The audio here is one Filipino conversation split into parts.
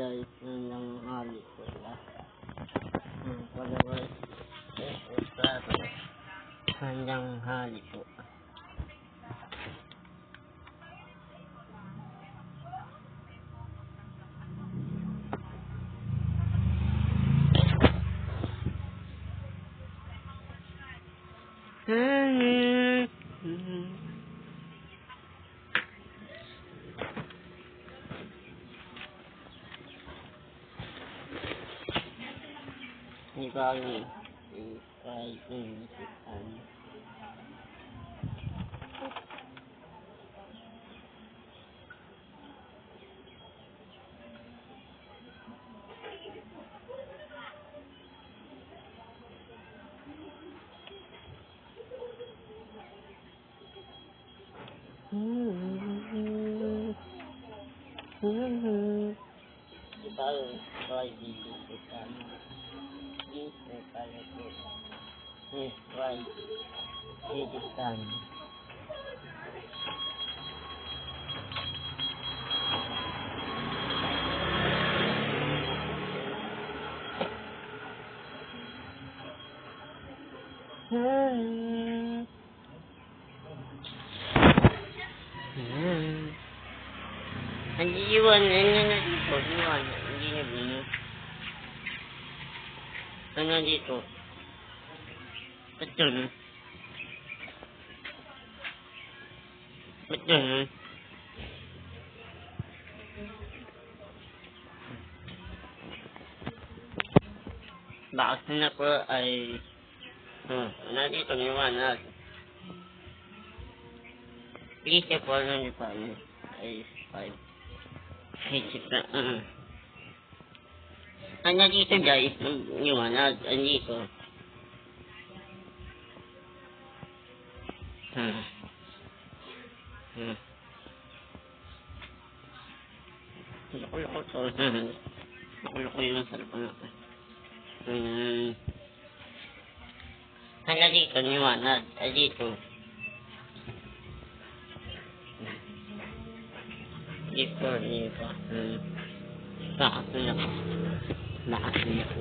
guys, hanggang hali po lang. Followers, hanggang hali po. Di ba yun? I-try in Di ba yun? Try dito sa Yes, may pala po. Yes, try editan. Hindi iwan, hindi na dito, iwan, hindi na dito. Ano dito? Betul. Betul. Bakit na po ay nandito liwanag. Please po lang pa ay 5. Hitsip na. Nandito guys, liwanag. Andito. Loko-loko to. Loko-loko yung cellphone ako. Nandito liwanag. Andito. Dito. Lakas na ako. Lakas na ako.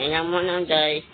Ayan mo na guys.